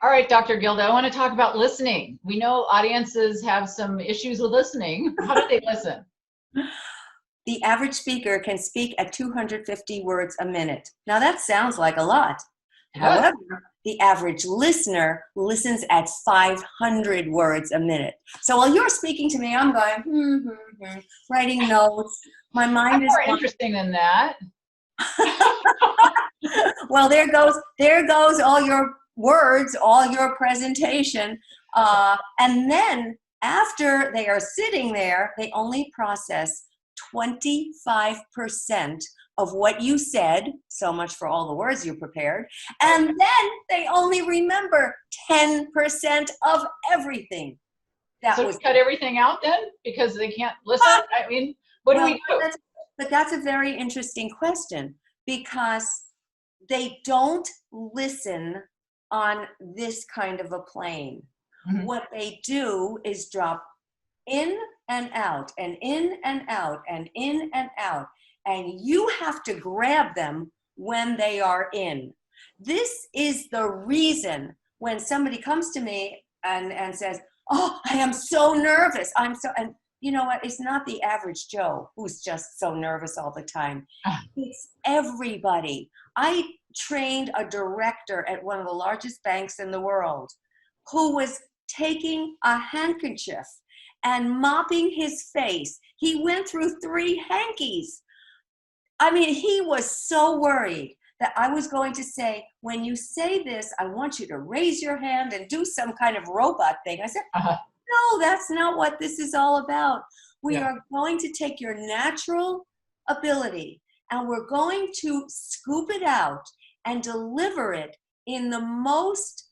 All right, Dr. Gilda, I want to talk about listening. We know audiences have some issues with listening. How do they listen? The average speaker can speak at 250 words a minute. Now that sounds like a lot. It does. However, the average listener listens at 500 words a minute. So while you're speaking to me, I'm going, writing notes. My I'm mind is more interesting than that. well, there goes all your words, all your presentation. And then after they are sitting there, they only process 25% of what you said. So much for all the words you prepared. And then they only remember 10% of everything. That So was cut everything out then because they can't listen? I mean, what do well, we do? but that's a very interesting question because they don't listen on this kind of a plane. Mhm. What they do is drop in and out and in and out and in and out, and you have to grab them when they are in. This is the reason when somebody comes to me and says, "Oh, I am so nervous. I'm so," and you know what? It's not the average Joe who's just so nervous all the time. It's everybody. I trained a director at one of the largest banks in the world who was taking a handkerchief and mopping his face. He went through 3 hankies. I mean, he was so worried that I was going to say, when you say this, I want you to raise your hand and do some kind of robot thing. I said, Uh-huh. no, that's not what this is all about. We Yeah. are going to take your natural ability and we're going to scoop it out and deliver it in the most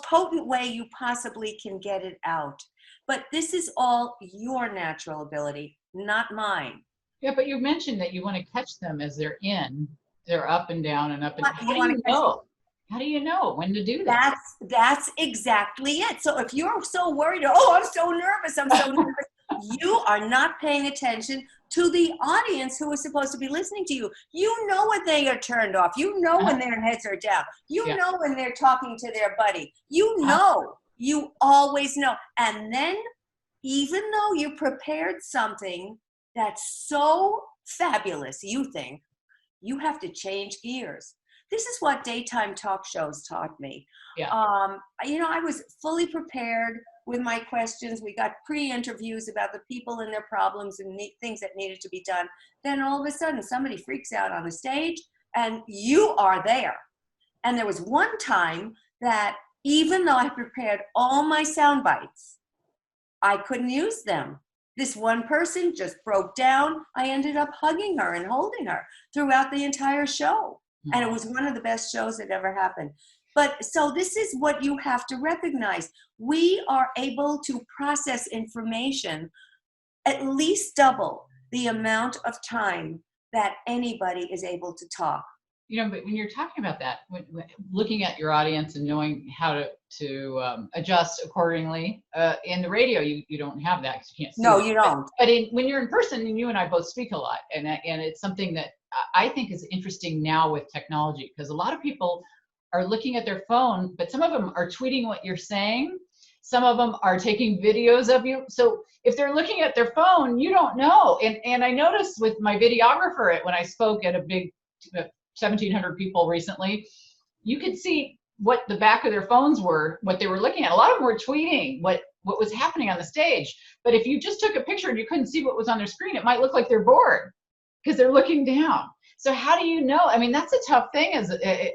potent way you possibly can get it out. But this is all your natural ability, not mine. Yeah, but you mentioned that you want to catch them as they're in. They're up and down and up and how You do want to you catch me? know? How do you know when to do that? That's exactly it. So if you're so worried, oh, I'm so nervous, I'm so nervous, you are not paying attention to the audience who is supposed to be listening to you. You know when they are turned off. You know Uh-huh. when their heads are down. You Yeah. know when they're talking to their buddy. You Uh-huh. know. You always know. And then even though you prepared something that's so fabulous, you think, you have to change gears. This is what daytime talk shows taught me. Yeah. I was fully prepared with my questions. We got pre-interviews about the people and their problems and things that needed to be done. Then all of a sudden, somebody freaks out on the stage and you are there. And there was one time that even though I prepared all my sound bites, I couldn't use them. This one person just broke down. I ended up hugging her and holding her throughout the entire show. And it Oh. was one of the best shows that ever happened. But so this is what you have to recognize. We are able to process information at least double the amount of time that anybody is able to talk. But when you're talking about that, looking at your audience and knowing how to adjust accordingly, in the radio, you don't have that because you can't see No, them. you But don't. when you're in person, and you and I both speak a lot, and it's something that I think is interesting now with technology because a lot of people are looking at their phone, but some of them are tweeting what you're saying. Some of them are taking videos of you. So if they're looking at their phone, you don't know. And I noticed with my videographer when I spoke at a big 1,700 people recently, you could see what the back of their phones were, what they were looking at. A lot of them were tweeting what was happening on the stage. But if you just took a picture and you couldn't see what was on their screen, it might look like they're bored because they're looking down. So how do you know? I mean, that's a tough thing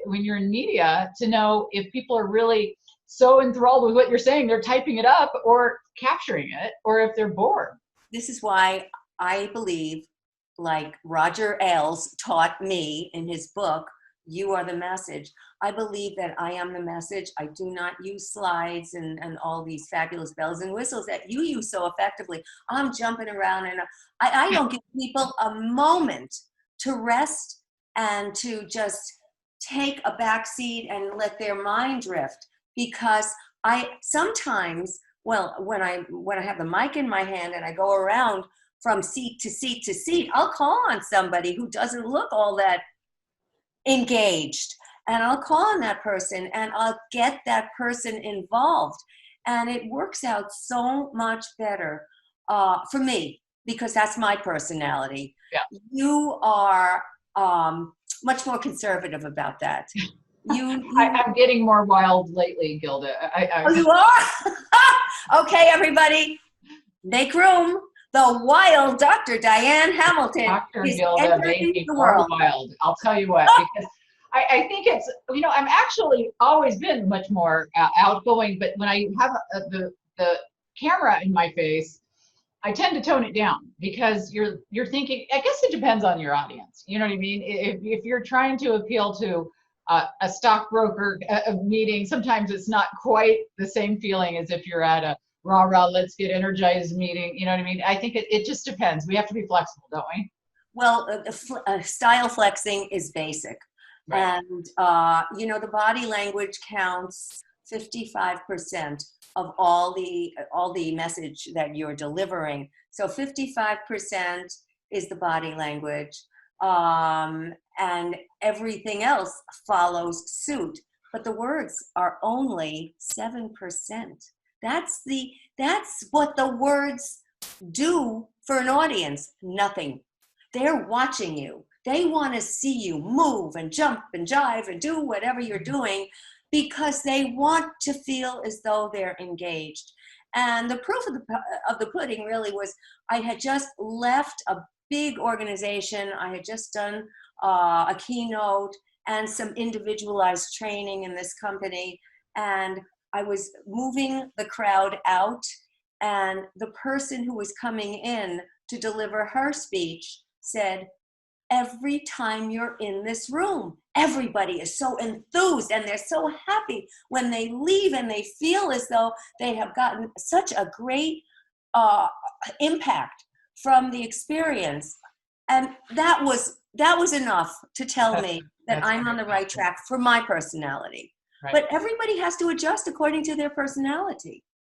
when you're in media to know if people are really so enthralled with what you're saying, they're typing it up or capturing it, or if they're bored. This is why I believe, like Roger Ailes taught me in his book, You Are the Message. I believe that I am the message. I do not use slides and all these fabulous bells and whistles that you use so effectively. I'm jumping around and I don't give people a moment to rest and to just take a back seat and let their mind drift because I sometimes, well, when I have the mic in my hand and I go around from seat to seat to seat, I'll call on somebody who doesn't look all that engaged. and I'll call on that person and I'll get that person involved. And it works out so much better for me because that's my personality. Yeah. You are much more conservative about that. I'm getting more wild lately, Gilda. Oh, you are? Okay, everybody, make room. The wild Dr. Diane Hamilton Dr. is Gilda made entering me the more world. wild. I'll tell you what, because I think it's, I'm actually always been much more outgoing, but when I have the camera in my face, I tend to tone it down because you're thinking, I guess it depends on your audience. You know what I mean? If you're trying to appeal to a stockbroker meeting, sometimes it's not quite the same feeling as if you're at a rah rah, let's get energized meeting. You know what I mean? I think it just depends. We have to be flexible, don't we? Well, style flexing is basic. Right. And, the body language counts 55% of all the message that you're delivering. So 55% is the body language, and everything else follows suit. But the words are only 7%. That's what the words do for an audience. Nothing. They're watching you. They want to see you move and jump and jive and do whatever you're doing because they want to feel as though they're engaged. And the proof of the pudding really was I had just left a big organization. I had just done a keynote and some individualized training in this company. And I was moving the crowd out. And the person who was coming in to deliver her speech said, every time you're in this room, everybody is so enthused and they're so happy when they leave and they feel as though they have gotten such a great impact from the experience. And that was enough to tell me that I'm on the right track for my personality. Right. But everybody has to adjust according to their personality.